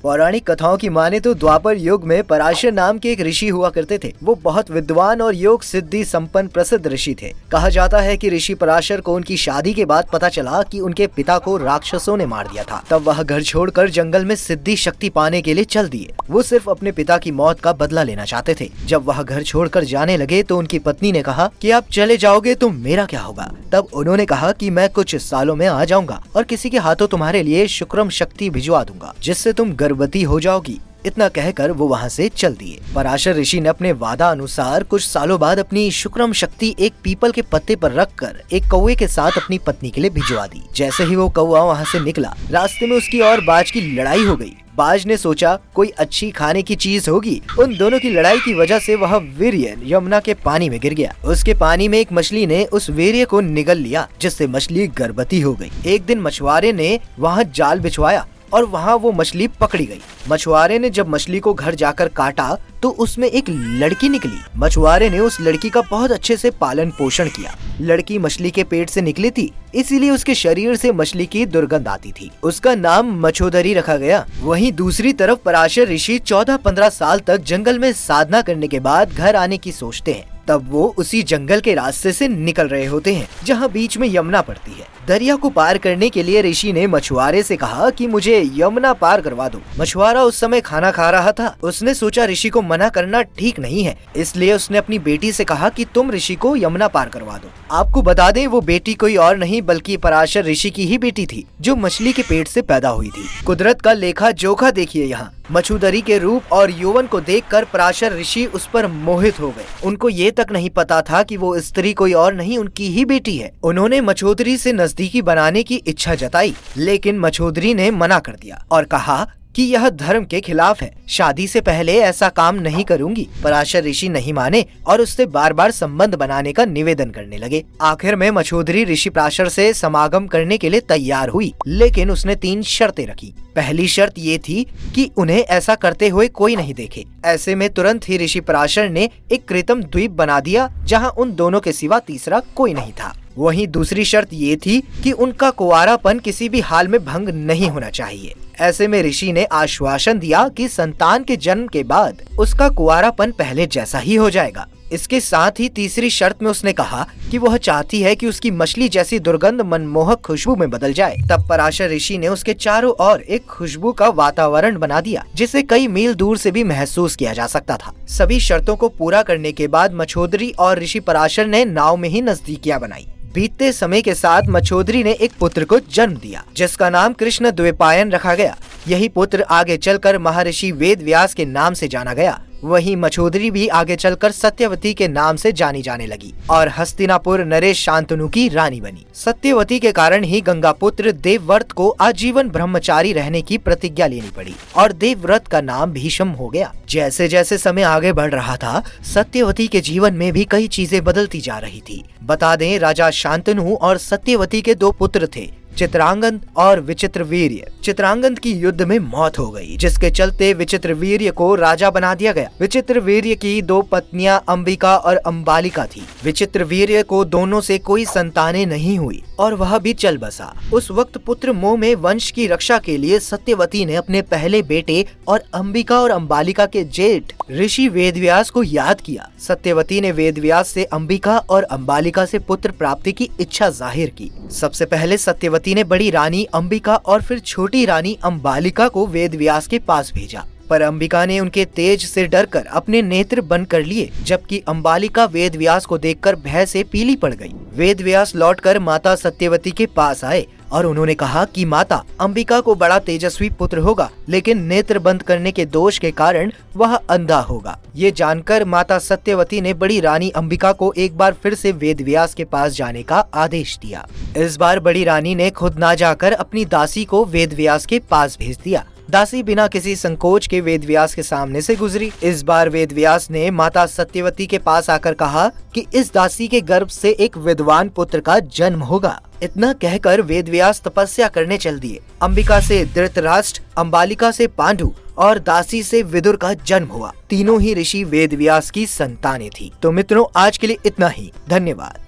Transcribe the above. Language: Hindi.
पौराणिक कथाओं की माने तो द्वापर युग में पराशर नाम के एक ऋषि हुआ करते थे। वो बहुत विद्वान और योग सिद्धि संपन्न प्रसिद्ध ऋषि थे। कहा जाता है कि ऋषि पराशर को उनकी शादी के बाद पता चला कि उनके पिता को राक्षसों ने मार दिया था। तब वह घर छोड़कर जंगल में सिद्धि शक्ति पाने के लिए चल दिए। वो सिर्फ अपने पिता की मौत का बदला लेना चाहते थे। जब वह घर छोड़कर जाने लगे तो उनकी पत्नी ने कहा कि आप चले जाओगे तो मेरा क्या होगा। तब उन्होंने कहा कि मैं कुछ सालों में आ जाऊंगा और किसी के हाथों तुम्हारे लिए शुक्रम शक्ति भिजवा दूंगा, जिससे तुम गर्भवती हो जाओगी। इतना कहकर वो वहाँ से चल दिए। पराशर ऋषि ने अपने वादा अनुसार कुछ सालों बाद अपनी शुक्रम शक्ति एक पीपल के पत्ते पर रखकर एक कौवे के साथ अपनी पत्नी के लिए भिजवा दी। जैसे ही वो कौवा वहाँ से निकला, रास्ते में उसकी और बाज की लड़ाई हो गई। बाज ने सोचा कोई अच्छी खाने की चीज होगी। उन दोनों की लड़ाई की वजह से वह वीर्य यमुना के पानी में गिर गया। उसके पानी में एक मछली ने उस वीर्य को निगल लिया, जिससे मछली गर्भवती हो गई। एक दिन मछुआरे ने वहाँ जाल बिछवाया और वहाँ वो मछली पकड़ी गई। मछुआरे ने जब मछली को घर जाकर काटा तो उसमें एक लड़की निकली। मछुआरे ने उस लड़की का बहुत अच्छे से पालन पोषण किया। लड़की मछली के पेट से निकली थी, इसीलिए उसके शरीर से मछली की दुर्गंध आती थी। उसका नाम मछोदरी रखा गया। वहीं दूसरी तरफ पराशर ऋषि 14-15 साल तक जंगल में साधना करने के बाद घर आने की सोचते हैं। तब वो उसी जंगल के रास्ते से निकल रहे होते हैं जहाँ बीच में यमुना पड़ती है। दरिया को पार करने के लिए ऋषि ने मछुआरे से कहा कि मुझे यमुना पार करवा दो। मछुआरा उस समय खाना खा रहा था। उसने सोचा ऋषि को मना करना ठीक नहीं है, इसलिए उसने अपनी बेटी से कहा कि तुम ऋषि को यमुना पार करवा दो। आपको बता दें, वो बेटी कोई और नहीं बल्कि पराशर ऋषि की ही बेटी थी, जो मछली के पेट से पैदा हुई थी। कुदरत का लेखा जोखा देखिए यहाँ। मछुदरी के रूप और यौवन को देखकर पराशर ऋषि उस पर मोहित हो गए। उनको ये तक नहीं पता था कि वो स्त्री कोई और नहीं उनकी ही बेटी है। उन्होंने मछोदरी से नजदीकी बनाने की इच्छा जताई, लेकिन मछोदरी ने मना कर दिया और कहा कि यह धर्म के खिलाफ है। शादी से पहले ऐसा काम नहीं करूंगी। पराशर ऋषि नहीं माने और उससे बार बार संबंध बनाने का निवेदन करने लगे। आखिर में मछोदरी ऋषि पराशर से समागम करने के लिए तैयार हुई, लेकिन उसने 3 शर्तें रखी। पहली शर्त ये थी कि उन्हें ऐसा करते हुए कोई नहीं देखे। ऐसे में तुरंत ही ऋषि पराशर ने एक कृत्रिम द्वीप बना दिया, जहाँ उन दोनों के सिवा तीसरा कोई नहीं था। वहीं दूसरी शर्त ये थी कि उनका कुंवारापन किसी भी हाल में भंग नहीं होना चाहिए। ऐसे में ऋषि ने आश्वासन दिया कि संतान के जन्म के बाद उसका कुंवारापन पहले जैसा ही हो जाएगा। इसके साथ ही तीसरी शर्त में उसने कहा कि वह चाहती है कि उसकी मछली जैसी दुर्गंध मनमोहक खुशबू में बदल जाए। तब पराशर ऋषि ने उसके चारों ओर एक खुशबू का वातावरण बना दिया, जिसे कई मील दूर से भी महसूस किया जा सकता था। सभी शर्तों को पूरा करने के बाद मछोदरी और ऋषि पराशर ने नाव में ही नजदीकियां बनाई। बीतते समय के साथ मछोदरी ने एक पुत्र को जन्म दिया, जिसका नाम कृष्ण द्वैपायन रखा गया। यही पुत्र आगे चलकर महर्षि वेद व्यास के नाम से जाना गया। वहीं मछोदरी भी आगे चलकर सत्यवती के नाम से जानी जाने लगी और हस्तिनापुर नरेश शांतनु की रानी बनी। सत्यवती के कारण ही गंगापुत्र देवव्रत को आजीवन ब्रह्मचारी रहने की प्रतिज्ञा लेनी पड़ी और देवव्रत का नाम भीष्म हो गया। जैसे जैसे समय आगे बढ़ रहा था, सत्यवती के जीवन में भी कई चीजें बदलती जा रही थी। बता दें, राजा शांतनु और सत्यवती के 2 पुत्र थे, चित्रांगद और विचित्रवीर्य। चित्रांगद की युद्ध में मौत हो गई, जिसके चलते विचित्रवीर्य को राजा बना दिया गया। विचित्रवीर्य की 2 पत्नियां अंबिका और अंबालिका थी। विचित्रवीर्य को दोनों से कोई संतानें नहीं हुई और वह भी चल बसा। उस वक्त पुत्र मोह में वंश की रक्षा के लिए सत्यवती ने अपने पहले बेटे और अंबिका और अंबालिका के जेठ ऋषि वेदव्यास को याद किया। सत्यवती ने वेदव्यास से अंबिका और अंबालिका से पुत्र प्राप्ति की इच्छा जाहिर की। सबसे पहले सत्यवती ने बड़ी रानी अंबिका और फिर छोटी रानी अंबालिका को वेदव्यास के पास भेजा, पर अंबिका ने उनके तेज से डरकर अपने नेत्र बंद कर लिए, जबकि अंबालिका वेदव्यास को देखकर भय से पीली पड़ गई। वेदव्यास लौटकर माता सत्यवती के पास आए और उन्होंने कहा कि माता, अंबिका को बड़ा तेजस्वी पुत्र होगा, लेकिन नेत्र बंद करने के दोष के कारण वह अंधा होगा। ये जानकर माता सत्यवती ने बड़ी रानी अंबिका को एक बार फिर से वेदव्यास के पास जाने का आदेश दिया। इस बार बड़ी रानी ने खुद ना जाकर अपनी दासी को वेदव्यास के पास भेज दिया। दासी बिना किसी संकोच के वेदव्यास के सामने से गुजरी। इस बार वेदव्यास ने माता सत्यवती के पास आकर कहा कि इस दासी के गर्भ से एक विद्वान पुत्र का जन्म होगा। इतना कहकर वेदव्यास तपस्या करने चल दिए। अंबिका से धृतराष्ट्र, अंबालिका से पांडु और दासी से विदुर का जन्म हुआ। तीनों ही ऋषि वेदव्यास की संतानें थी। तो मित्रों, आज के लिए इतना ही। धन्यवाद।